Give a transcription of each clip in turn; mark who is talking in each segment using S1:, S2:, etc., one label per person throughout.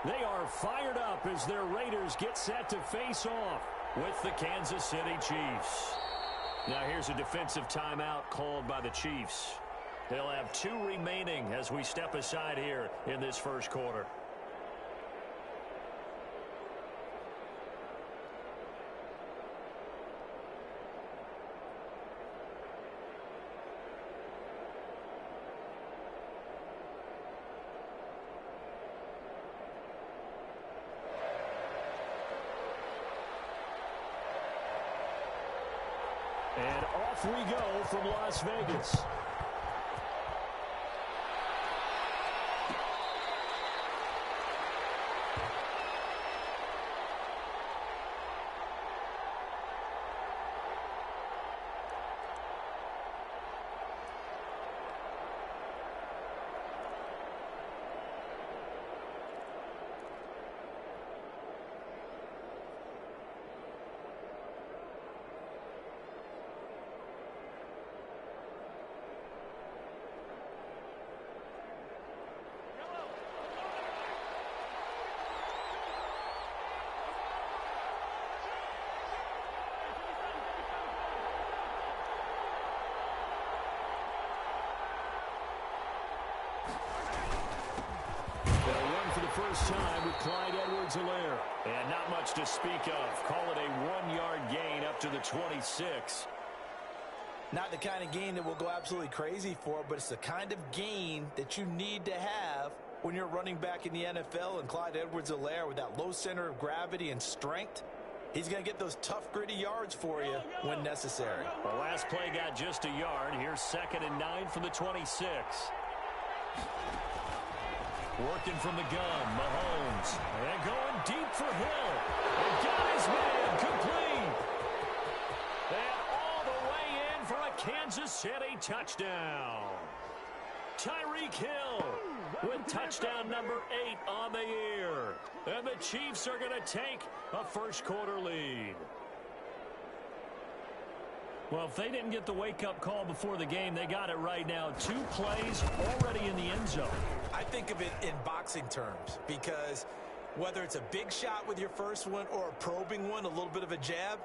S1: They are fired up as their Raiders get set to face off with the Kansas City Chiefs. Now here's a defensive timeout called by the Chiefs. They'll have 2 remaining as we step aside here in this first quarter. And off we go from Las Vegas. First time with Clyde Edwards-Helaire. And not much to speak of. Call it a 1-yard gain up to the 26.
S2: Not the kind of gain that we'll go absolutely crazy for, but it's the kind of gain that you need to have when you're running back in the NFL. And Clyde Edwards-Helaire, with that low center of gravity and strength, he's going to get those tough, gritty yards for you when necessary.
S1: The last play got just a yard. Here's 2nd and 9 from the 26. Working from the gun, Mahomes. And going deep for Hill. And got his man complete. And all the way in for a Kansas City touchdown. Tyreek Hill with touchdown number 8 on the year. And the Chiefs are going to take a first quarter lead. Well, if they didn't get the wake-up call before the game, they got it right now. 2 plays already in the end zone.
S2: I think of it in boxing terms, because whether it's a big shot with your first one or a probing one, a little bit of a jab,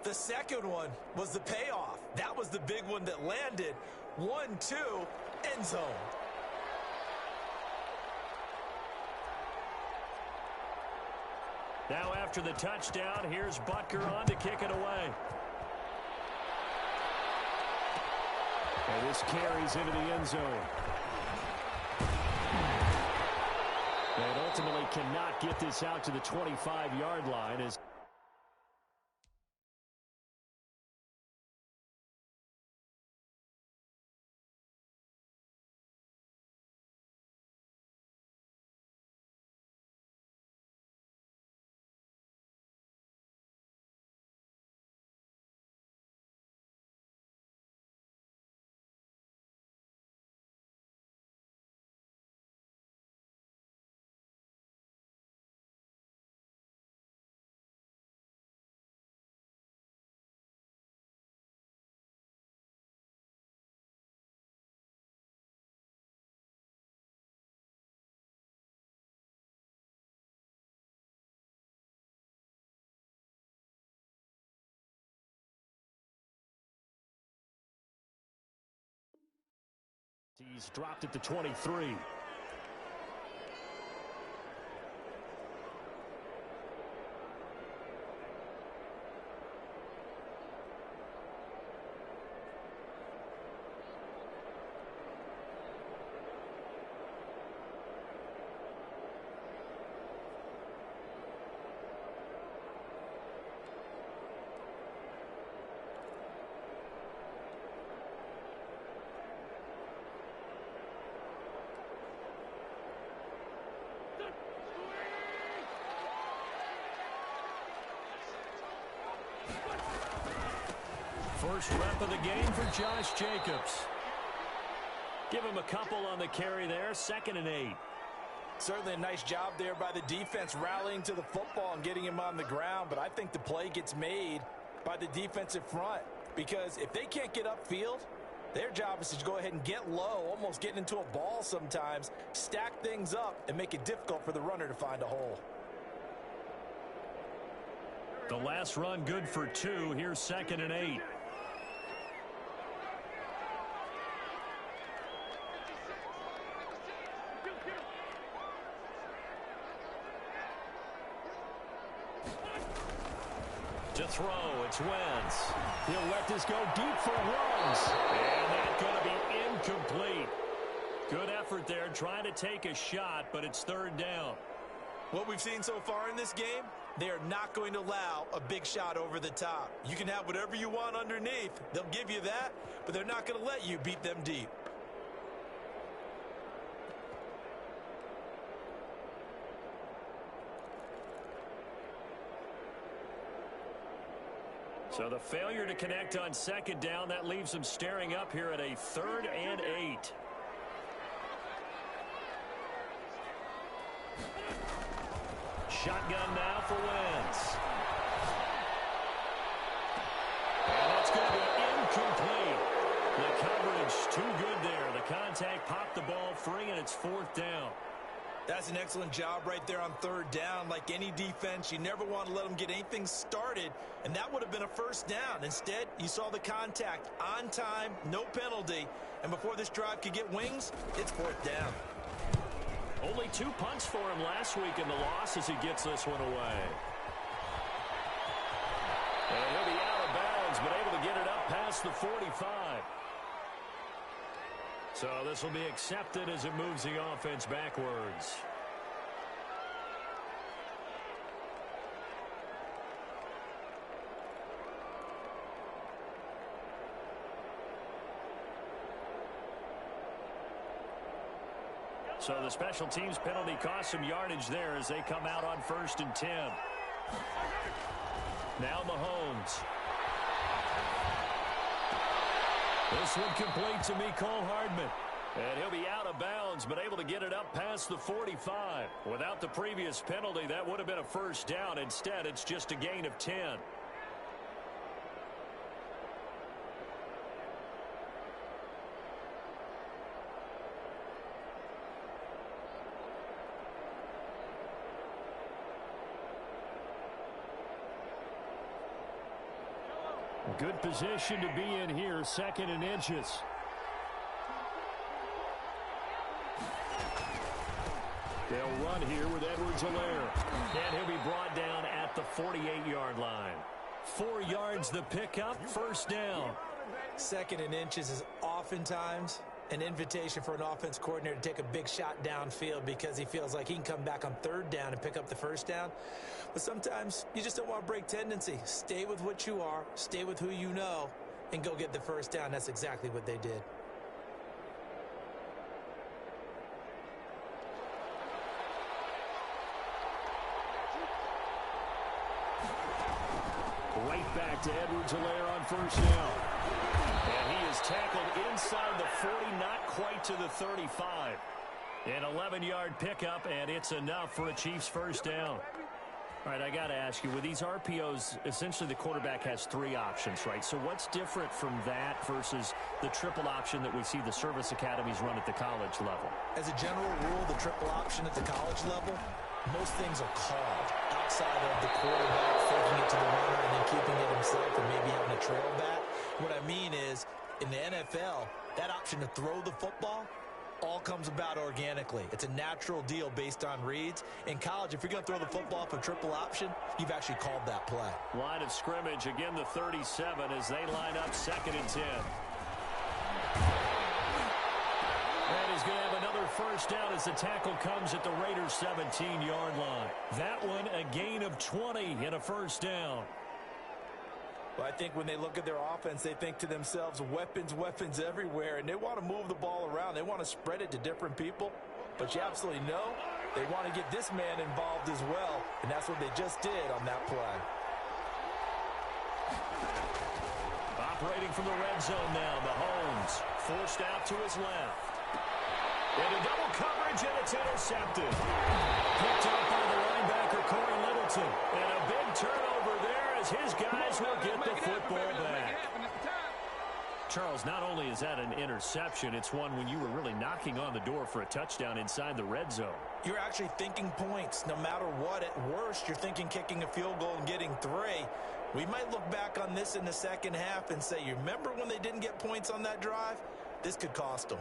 S2: the second one was the payoff. That was the big one that landed. 1-2, end zone.
S1: Now after the touchdown, here's Butker on to kick it away. And this carries into the end zone. And ultimately cannot get this out to the 25-yard line as he's dropped at the 23. First rep of the game for Josh Jacobs. Give him a couple on the carry there. 2nd and 8.
S2: Certainly a nice job there by the defense rallying to the football and getting him on the ground. But I think the play gets made by the defensive front, because if they can't get upfield, Their job is to go ahead and get low, almost getting into a ball sometimes, stack things up, and make it difficult for the runner to find a hole.
S1: The last run good for 2. Here's 2nd and 8. To throw, it's Wentz. He'll let this go deep for Ruggs. And that's going to be incomplete. Good effort there, trying to take a shot, but it's 3rd down.
S2: What we've seen so far in this game, they are not going to allow a big shot over the top. You can have whatever you want underneath. They'll give you that, but they're not going to let you beat them deep.
S1: So the failure to connect on 2nd down, that leaves them staring up here at a 3rd and 8. Shotgun now for Wentz. And that's going to be incomplete. The coverage too good there. The contact popped the ball free, and it's 4th down.
S2: That's an excellent job right there on 3rd down. Like any defense, you never want to let them get anything started, and that would have been a 1st down. Instead, you saw the contact on time, no penalty, and before this drive could get wings, it's 4th down.
S1: Only 2 punts for him last week in the loss as he gets this one away. And he'll be out of bounds, but able to get it up past the 45. So this will be accepted as it moves the offense backwards. So the special teams penalty cost some yardage there as they come out on 1st and 10. Now Mahomes. This one complete to Mecole Hardman. And he'll be out of bounds, but able to get it up past the 45. Without the previous penalty, that would have been a 1st down. Instead, it's just a gain of 10. Good position to be in here, 2nd and inches. They'll run here with Edwards-Helaire. And he'll be brought down at the 48-yard line. 4 yards the pickup, 1st down.
S2: 2nd and inches is oftentimes an invitation for an offense coordinator to take a big shot downfield because he feels like he can come back on 3rd down and pick up the 1st down. But sometimes you just don't want to break tendency. Stay with what you are, stay with who you know, and go get the 1st down. That's exactly what they did.
S1: Right back to Edwards-Helaire on 1st down. And he is tackled inside the 40, not quite to the 35. An 11-yard pickup, and it's enough for a Chiefs 1st down. All right, I got to ask you, with these RPOs, essentially the quarterback has 3 options, right? So what's different from that versus the triple option that we see the service academies run at the college level?
S2: As a general rule, the triple option at the college level, most things are called outside of the quarterback faking it to the runner and then keeping it himself and maybe having a trail back. What I mean is, in the NFL, that option to throw the football all comes about organically. It's a natural deal based on reads. In college, if you're going to throw the football off a triple option, you've actually called that play.
S1: Line of scrimmage, again the 37 as they line up 2nd and 10. And he's going to have another 1st down as the tackle comes at the Raiders' 17-yard line. That one a gain of 20 and a 1st down.
S2: Well, I think when they look at their offense, they think to themselves, weapons, weapons everywhere, and they want to move the ball around. They want to spread it to different people, but you absolutely know they want to get this man involved as well, and that's what they just did on that play.
S1: Operating from the red zone now, Mahomes forced out to his left. Into double coverage, and it's intercepted. Picked up by the linebacker, Corey Littleton. And a big turnover there as his guys will get the football back. Charles, not only is that an interception, it's one when you were really knocking on the door for a touchdown inside the red zone.
S2: You're actually thinking points. No matter what, at worst, you're thinking kicking a field goal and getting 3. We might look back on this in the second half and say, you remember when they didn't get points on that drive? This could cost them.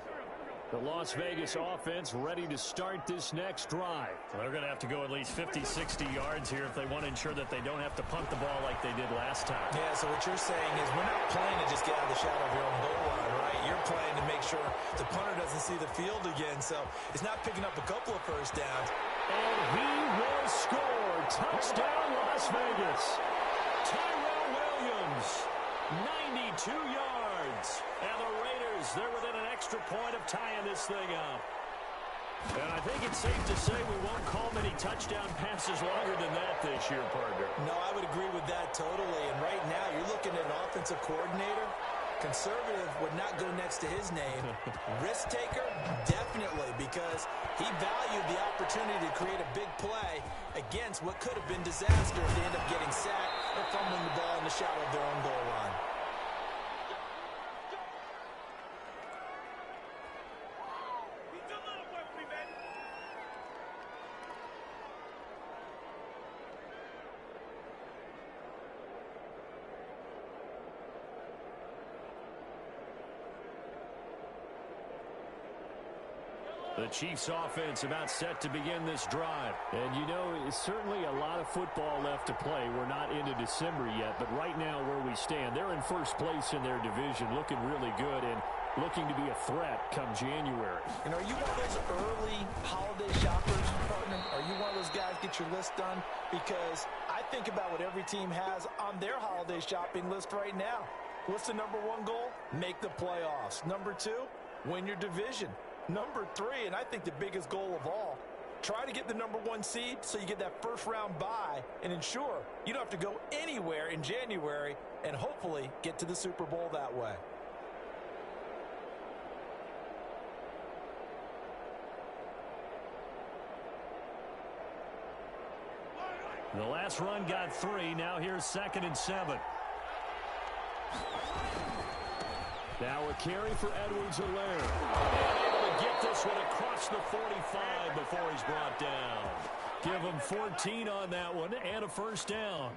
S1: The Las Vegas offense ready to start this next drive. They're going to have to go at least 50, 60 yards here if they want to ensure that they don't have to punt the ball like they did last time.
S2: Yeah, so what you're saying is we're not playing to just get out of the shadow of your own goal line, right? You're playing to make sure the punter doesn't see the field again, so it's not picking up a couple of first downs.
S1: And he will score. Touchdown, Las Vegas. Tyrell Williams, 92 yards. And the Raiders, they're within an extra point of tying this thing up. And I think it's safe to say we won't call many touchdown passes longer than that this year, partner.
S2: No, I would agree with that totally. And right now, you're looking at an offensive coordinator. Conservative would not go next to his name. Risk taker, definitely, because he valued the opportunity to create a big play against what could have been disaster if they end up getting sacked or fumbling the ball in the shadow of their own goal line.
S1: The Chiefs offense about set to begin this drive. And you know, it's certainly a lot of football left to play. We're not into December yet, but right now where we stand, they're in first place in their division, looking really good and looking to be a threat come January.
S2: And are you one of those early holiday shoppers, partner? Are you one of those guys get your list done? Because I think about what every team has on their holiday shopping list right now. What's the number 1 goal? Make the playoffs. Number 2, win your division. Number 3, and I think the biggest goal of all, try to get the number 1 seed so you get that first round bye and ensure you don't have to go anywhere in January and hopefully get to the Super Bowl that way.
S1: The last run got 3. Now here's 2nd and 7. Now a carry for Edwards-Helaire. Get this one across the 45 before he's brought down. Give him 14 on that one and a first down.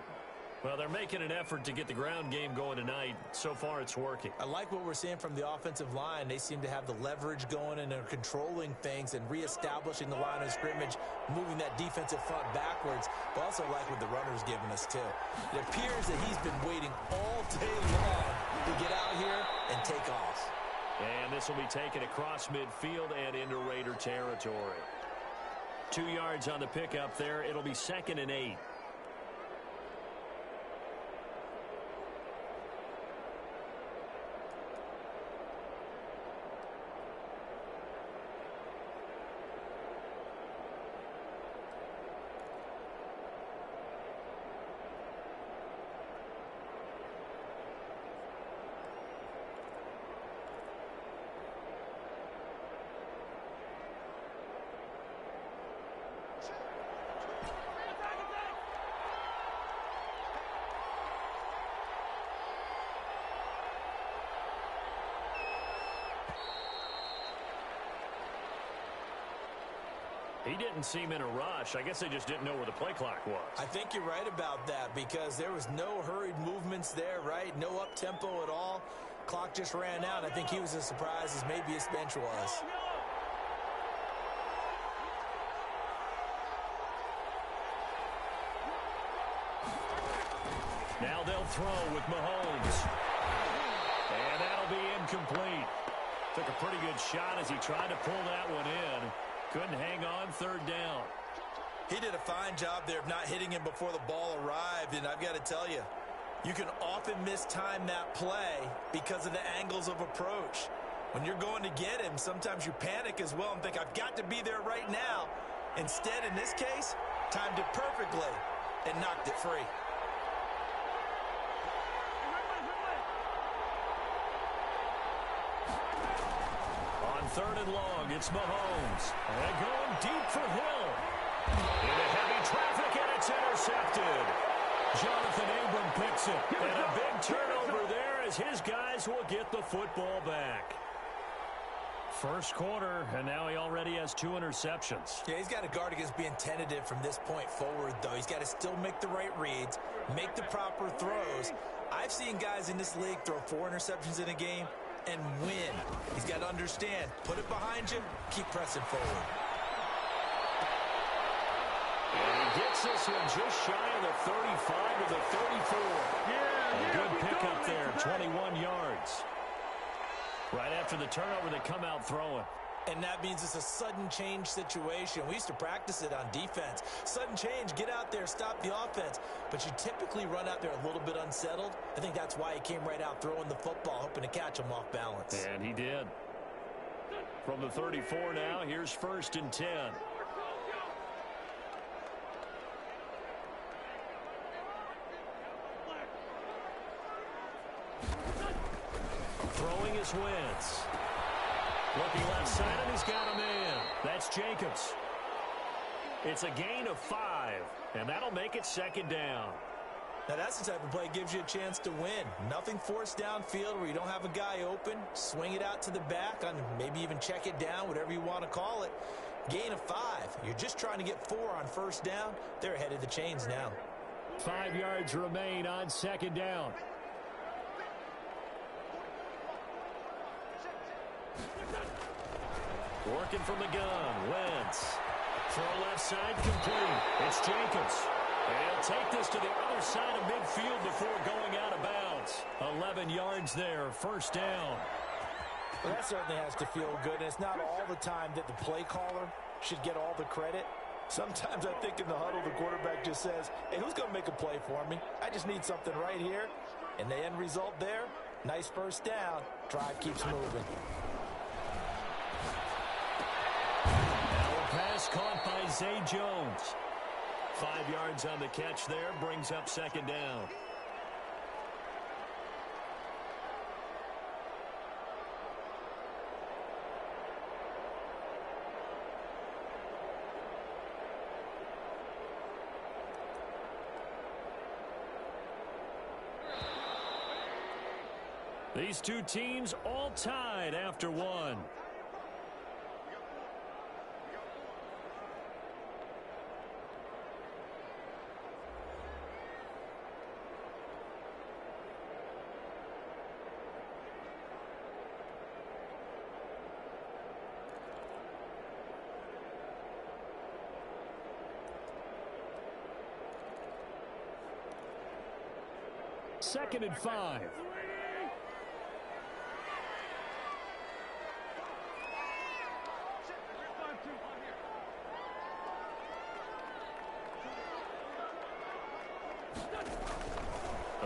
S1: Well, they're making an effort to get the ground game going tonight. So far, it's working.
S2: I like what we're seeing from the offensive line. They seem to have the leverage going and they're controlling things and reestablishing the line of scrimmage, moving that defensive front backwards. But also like what the runner's giving us, too. It appears that he's been waiting all day long to get out here and take off.
S1: And this will be taken across midfield and into Raider territory. 2 yards on the pickup there. It'll be 2nd and 8. He didn't seem in a rush. I guess they just didn't know where the play clock was.
S2: I think you're right about that because there was no hurried movements there, right? No up-tempo at all. Clock just ran out. I think he was as surprised as maybe his bench was.
S1: Now they'll throw with Mahomes. And that'll be incomplete. Took a pretty good shot as he tried to pull that one in. Couldn't hang on, 3rd down.
S2: He did a fine job there of not hitting him before the ball arrived, and I've got to tell you, you can often mistime that play because of the angles of approach. When you're going to get him, sometimes you panic as well and think, I've got to be there right now. Instead, in this case, timed it perfectly and knocked it free.
S1: On 3rd and long, it's Mahomes. And going deep for Hill. Into heavy traffic, and it's intercepted. Jonathan Abram picks it. And a big turnover there as his guys will get the football back. First quarter, and now he already has 2 interceptions.
S2: Yeah, he's got to guard against being tentative from this point forward, though. He's got to still make the right reads, make the proper throws. I've seen guys in this league throw 4 interceptions in a game and win. He's got to understand, put it behind you, keep pressing forward.
S1: And he gets this one just shy of the 35 to the 34. A good pickup there, 21 yards. Right after the turnover, they come out throwing.
S2: And that means it's a sudden change situation. We used to practice it on defense. Sudden change, get out there, stop the offense. But you typically run out there a little bit unsettled. I think that's why he came right out throwing the football, hoping to catch him off balance.
S1: And he did. From the 34 now, here's 1st and 10. Throwing is Wentz. Looking left side, and he's got a man. That's Jacobs. It's a gain of 5, and that'll make it 2nd down.
S2: Now, that's the type of play that gives you a chance to win. Nothing forced downfield where you don't have a guy open. Swing it out to the back, on maybe even check it down, whatever you want to call it. Gain of 5. You're just trying to get 4 on 1st down. They're ahead of the chains now.
S1: 5 yards remain on 2nd down. Working from the gun, Wentz. Throw left side, complete. It's Jacobs. And he'll take this to the other side of midfield before going out of bounds. 11 yards there, 1st down.
S2: Well, that certainly has to feel good, and it's not all the time that the play caller should get all the credit. Sometimes I think in the huddle, the quarterback just says, hey, who's going to make a play for me? I just need something right here. And the end result there, nice 1st down. Drive keeps moving.
S1: Pass caught by Zay Jones. 5 yards on the catch there, brings up 2nd down. These two teams all tied after 1. Second and 5.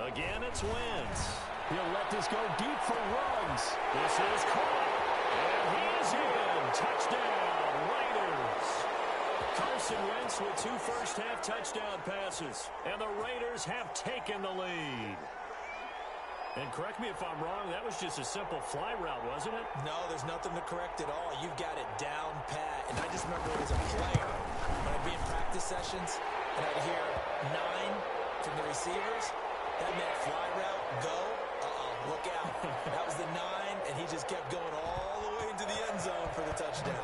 S1: Again, it's Wentz. He'll let this go deep for Ruggs. This is caught. And he is in. Touchdown, Raiders. Carson Wentz with 2 first-half touchdown passes. And the Raiders have taken the lead. And correct me if I'm wrong, that was just a simple fly route, wasn't it?
S2: No, there's nothing to correct at all. You've got it down pat. And I just remember as a player, when I'd be in practice sessions, and I'd hear 9 from the receivers, that meant fly route, go, look out. That was the 9, and he just kept going all the way into the end zone for the touchdown.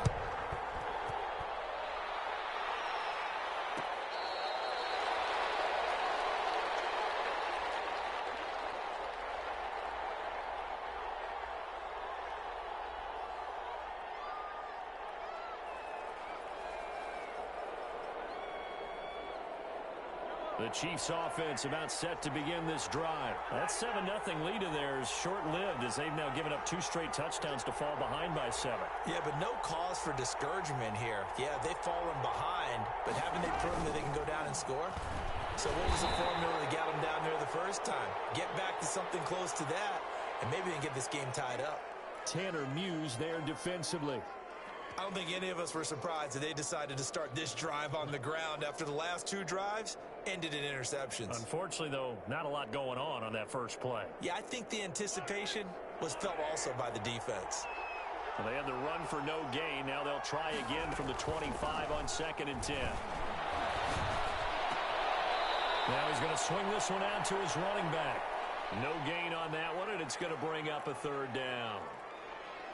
S1: The Chiefs offense about set to begin this drive. That 7-0 lead of theirs short-lived as they've now given up 2 straight touchdowns to fall behind by 7.
S2: Yeah, but no cause for discouragement here. Yeah, they've fallen behind, but haven't they proven that they can go down and score? So what was the formula that got them down there the first time? Get back to something close to that, and maybe they can get this game tied up.
S1: Tanner Muse there defensively.
S2: I don't think any of us were surprised that they decided to start this drive on the ground after the last 2 drives ended in interceptions.
S1: Unfortunately, though, not a lot going on that first play.
S2: Yeah, I think the anticipation was felt also by the defense.
S1: Well, they had the run for no gain. Now they'll try again from the 25 on 2nd and 10. Now he's going to swing this one out to his running back. No gain on that one, and it's going to bring up a third down.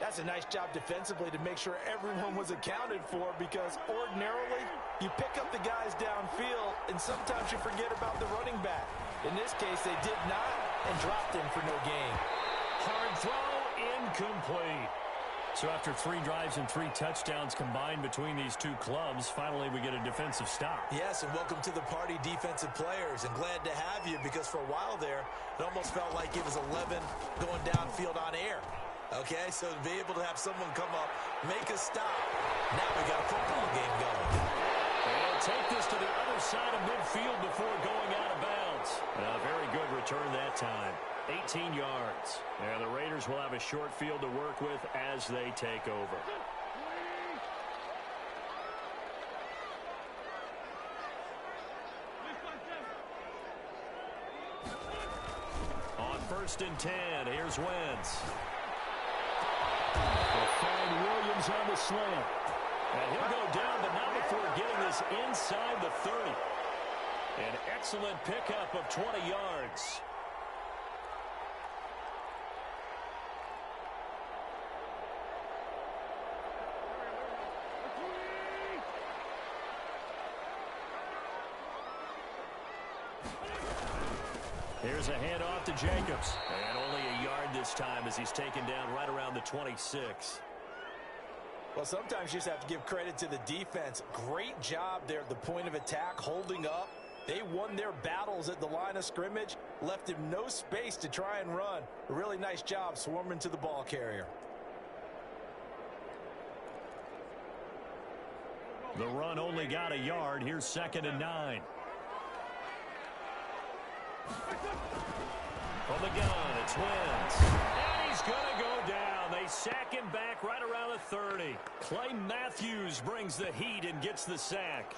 S2: That's a nice job defensively to make sure everyone was accounted for, because ordinarily you pick up the guys downfield and sometimes you forget about the running back. In this case, they did not and dropped him for no gain.
S1: Hard throw, incomplete. So after 3 drives and 3 touchdowns combined between these two clubs, finally we get a defensive stop.
S2: Yes, and welcome to the party, defensive players, and glad to have you, because for a while there, it almost felt like it was 11 going downfield on air. Okay, so to be able to have someone come up, make a stop, now we got a football game going.
S1: And take this to the other side of midfield before going out of bounds. A very good return that time. 18 yards. And the Raiders will have a short field to work with as they take over. On 1st and 10, here's Wentz. They'll find Williams on the slant. And he'll go down, but not before getting this inside the 30. An excellent pickup of 20 yards. Here's a handoff to Jacobs. And only a yard this time as he's taken down right around the 26.
S2: Well, sometimes you just have to give credit to the defense. Great job there at the point of attack, holding up. They won their battles at the line of scrimmage, left him no space to try and run. A really nice job swarming to the ball carrier.
S1: The run only got a yard. Here's 2nd and 9. From the gun, it's Wentz. And he's going to go down. They sack him back right around the 30. Clay Matthews brings the heat and gets the sack.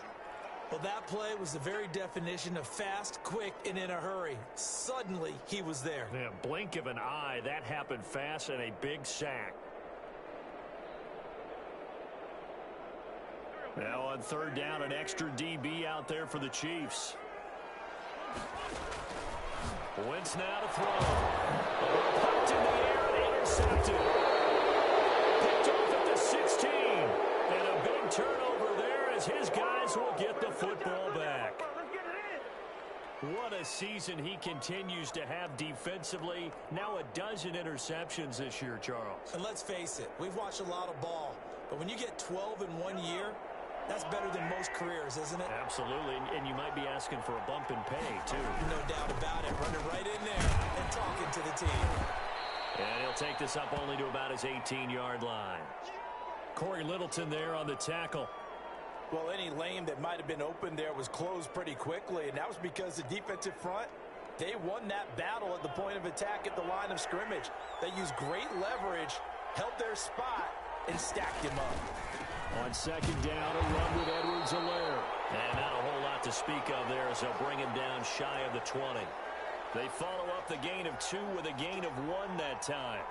S2: Well, that play was the very definition of fast, quick, and in a hurry. Suddenly, he was there.
S1: Yeah, blink of an eye. That happened fast and a big sack. Now on 3rd down, an extra DB out there for the Chiefs. Wentz now to throw. Popped in the air, intercepted. Picked off at the 16. And a big turnover there as his guys will get the football back. What a season he continues to have defensively. Now a dozen interceptions this year, Charles.
S2: And let's face it, we've watched a lot of ball. But when you get 12 in 1 year, that's better than most careers, isn't it?
S1: Absolutely, and you might be asking for a bump in pay, too.
S2: No doubt about it. Running right in there and talking to the team.
S1: And he'll take this up only to about his 18-yard line. Corey Littleton there on the tackle.
S2: Well, any lane that might have been open there was closed pretty quickly, and that was because the defensive front, they won that battle at the point of attack at the line of scrimmage. They used great leverage, held their spot, and stacked him up.
S1: On 2nd down, a run with Edwards-Helaire. And not a whole lot to speak of there as they'll bring him down shy of the 20. They follow up the gain of 2 with a gain of 1 that time.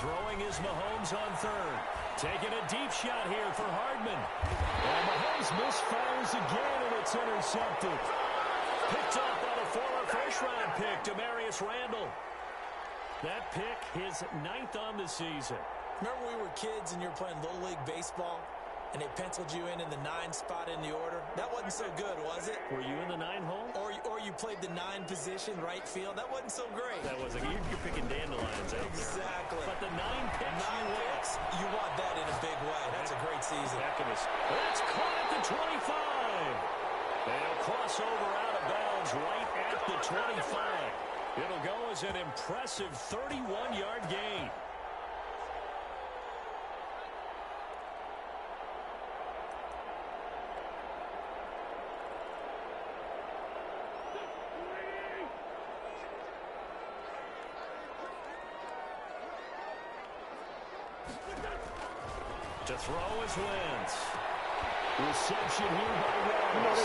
S1: Throwing is Mahomes on 3rd. Taking a deep shot here for Hardman. And Mahomes misfires again, and it's intercepted. Picked off by the former first-round pick, Demarius Randall. That pick, his 9th on the season.
S2: Remember we were kids and you were playing Little League Baseball, and they penciled you in the 9 spot in the order? That wasn't so good, was it?
S1: Were you in the 9 hole?
S2: Or you played the 9 position, right field? That wasn't so great.
S1: That wasn't. You're picking dandelions out there.
S2: Exactly.
S1: But the 9 picks,
S2: 9 picks, you want that in a big way. That's a great season.
S1: That's caught at the 25. They'll cross over out of bounds right at the 25. It'll go as an impressive 31-yard gain. To throw is Wentz. Reception here by Wentz.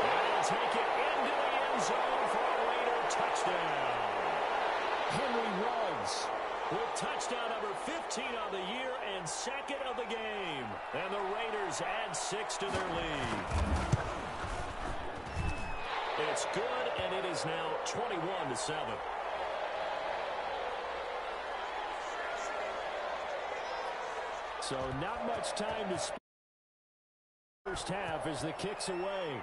S1: And will take it into the end zone for a Raider touchdown. Henry Ruggs with touchdown number 15 on the year and second of the game. And the Raiders add 6 to their lead. It's good, and it is now 21-7. So not much time to spend. First half as the kick's away.